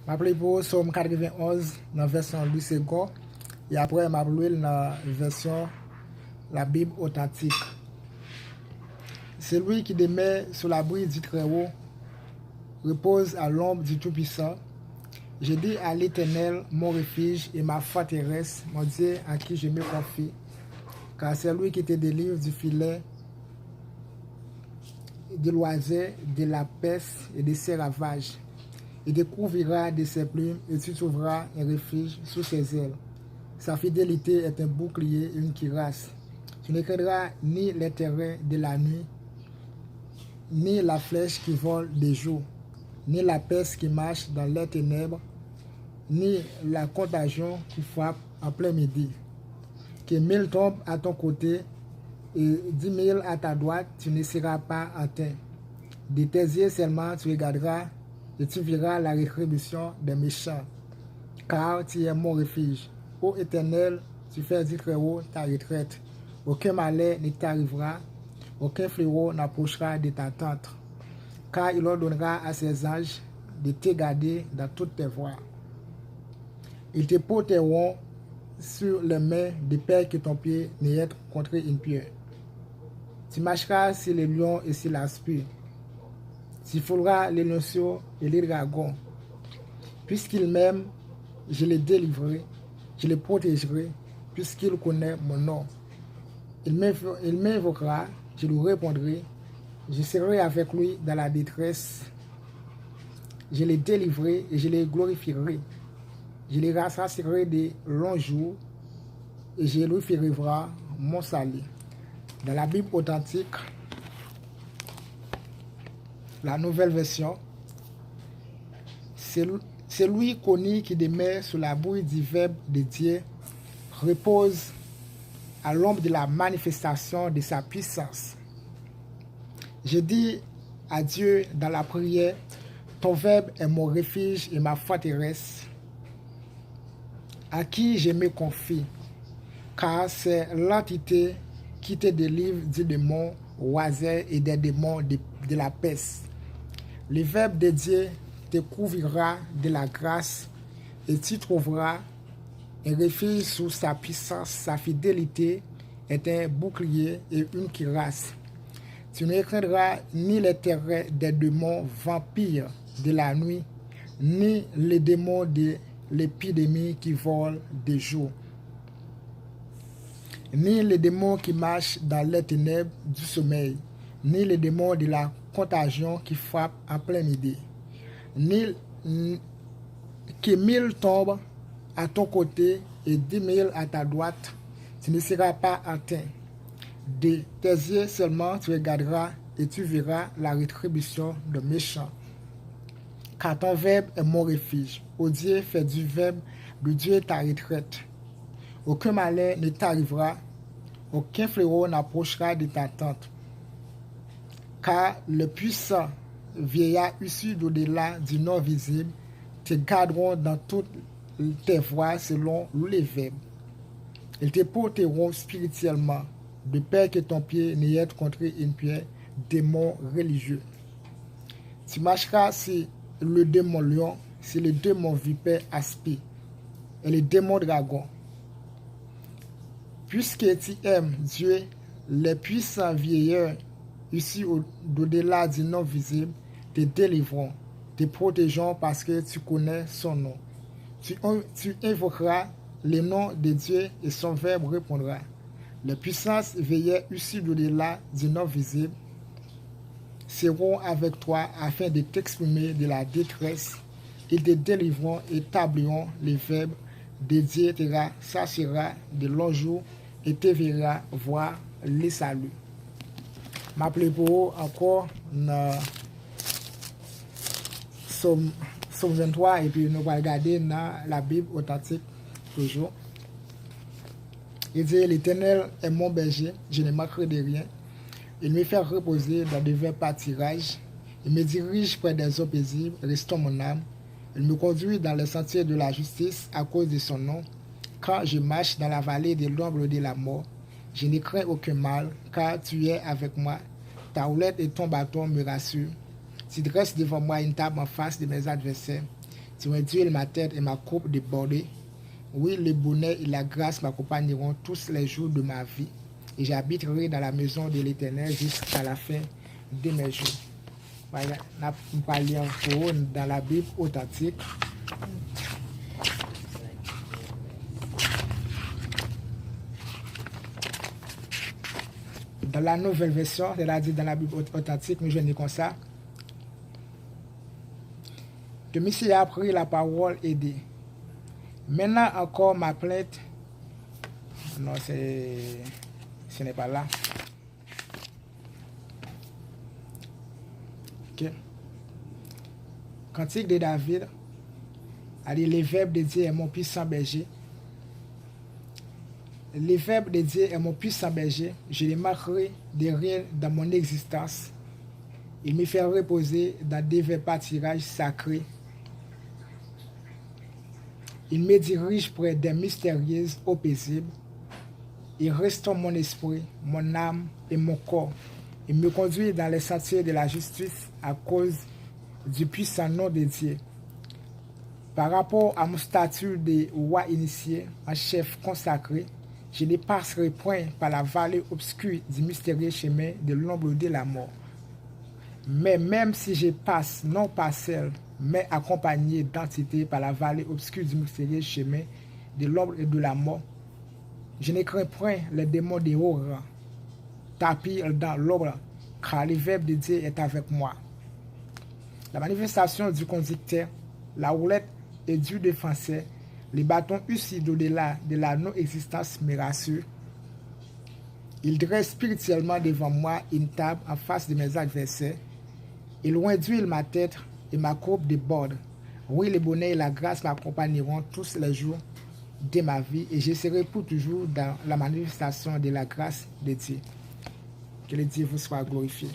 M'appelé pour Somme 91 dans la version Louis II et après m'appelé dans la version la Bible authentique. Celui qui demeure sous l'abri du Très-Haut repose à l'ombre du Tout-Puissant. Je dis à l'Éternel, mon refuge et ma forteresse, mon Dieu à qui je me confie, car c'est lui qui te délivre du filet, de l'oiseau, de la peste et de ses ravages. Il te couvrira de ses plumes et tu trouveras un refuge sous ses ailes. Sa fidélité est un bouclier et une cuirasse. Tu ne craindras ni les terreurs de la nuit, ni la flèche qui vole de jour, ni la peste qui marche dans les ténèbres, ni la contagion qui frappe en plein midi. Que 1000 tombent à ton côté et 10 000 à ta droite, tu ne seras pas atteint. De tes yeux seulement tu regarderas et tu verras la rétribution des méchants. Car tu es mon refuge. Ô Éternel, tu fais du Très-Haut ta retraite. Aucun malheur ne t'arrivera, aucun fléau n'approchera de ta tente. Car il ordonnera à ses anges de te garder dans toutes tes voies. Ils te porteront sur les mains de peur que ton pied n'ait contre une pierre. Tu marcheras sur les lions et sur l'aspi. Tu fouleras les lionceaux et les dragons. Puisqu'il m'aime, je le délivrerai, je le protégerai, puisqu'il connaît mon nom. Il m'invoquera, je lui répondrai, je serai avec lui dans la détresse. Je le délivrerai et je le glorifierai. Je le rassasierai de longs jours et je lui ferai voir mon salut. Dans la Bible authentique, la nouvelle version, c'est lui connu qui demeure sous l'abri du Verbe de Dieu, repose à l'ombre de la manifestation de sa puissance. Je dis à Dieu dans la prière, ton Verbe est mon refuge et ma forteresse, à qui je me confie, car c'est l'entité qui te délivre du démon oiseau et des démons de la peste. Le Verbe de Dieu te couvrira de la grâce et tu trouveras un refuge sous sa puissance. Sa fidélité est un bouclier et une cuirasse. Tu ne craindras ni les terreurs des démons vampires de la nuit, ni les démons de l'épidémie qui volent de jour, ni les démons qui marchent dans les ténèbres du sommeil, ni les démons de la contagion qui frappe en plein midi, ni que 1000 tombent à ton côté et 10 000 à ta droite, tu ne seras pas atteint. De tes yeux seulement tu regarderas et tu verras la rétribution de méchants. Car ton Verbe est mon refuge. Ô Dieu, fais du Verbe de Dieu ta retraite. Aucun malheur ne t'arrivera, aucun fléau n'approchera de ta tente. Car le puissant vieillard issu d'au-delà du non visible te garderont dans toutes tes voies selon les verbes. Ils te porteront spirituellement, de peur que ton pied n'ait contre une pierre, démon religieux. Tu marcheras sur le démon lion, sur le démon vipère aspi et le démon dragon. Puisque tu aimes Dieu, les puissants vieillards issus d'au-delà du non visible te délivreront, te protégeront parce que tu connais son nom. Tu invoqueras le nom de Dieu et son Verbe répondra. Les puissances veillèrent issues d'au-delà du non visible seront avec toi afin de t'exprimer de la détresse. Ils te délivreront et établiront les verbes de Dieu te rassasiera de longs jours et te verra voir les saluts. M'appelez pour encore dans Somme 23 et puis nous allons regarder dans la Bible authentique toujours. Il dit, l'Éternel est mon berger, je ne manquerai de rien. Il me fait reposer dans de verts pâtirages. Il me dirige près des eaux paisibles, restaure mon âme. Il me conduit dans les sentiers de la justice à cause de son nom. Quand je marche dans la vallée de l'ombre de la mort, je ne crains aucun mal, car tu es avec moi. Ta houlette et ton bâton me rassurent. Tu dresses devant moi une table en face de mes adversaires. Tu induis ma tête et ma coupe débordée. Oui, le bonheur et la grâce m'accompagneront tous les jours de ma vie. Et j'habiterai dans la maison de l'Éternel jusqu'à la fin de mes jours. Voilà, on va lire dans la Bible authentique. Dans la nouvelle version, c'est-à-dire dans la Bible authentique, mais je dis comme ça. Que Monsieur a pris la parole et dit, maintenant encore ma plainte. Non, ce n'est pas là. Ok. Cantique de David. Allez, les verbes de Dieu est mon puissant berger. Les verbes de Dieu est mon puissant berger. Je les marquerai de rien dans mon existence. Il me fait reposer dans des verts pâturages sacrés. Il me dirige près des mystérieuses eaux paisibles. Il restaure mon esprit, mon âme et mon corps. Il me conduit dans les sentiers de la justice à cause du puissant nom de Dieu. Par rapport à mon statut de roi initié, un chef consacré, je ne passerai point par la vallée obscure du mystérieux chemin de l'ombre de la mort. Mais même si je passe, non pas seul, mais accompagné d'entité par la vallée obscure du mystérieux chemin de l'ombre et de la mort, je ne crains point les démons de haut rang, tapis dans l'ombre, car le verbe de Dieu est avec moi. La manifestation du conducteur, la roulette et du défenseur, les bâtons usés d'au-delà de la non-existence me rassurent. Il dresse spirituellement devant moi une table en face de mes adversaires. Il loin d'huile ma tête et ma coupe déborde. Oui, le bonheur et la grâce m'accompagneront tous les jours de ma vie et je serai pour toujours dans la manifestation de la grâce de Dieu. Que le Dieu vous soit glorifié.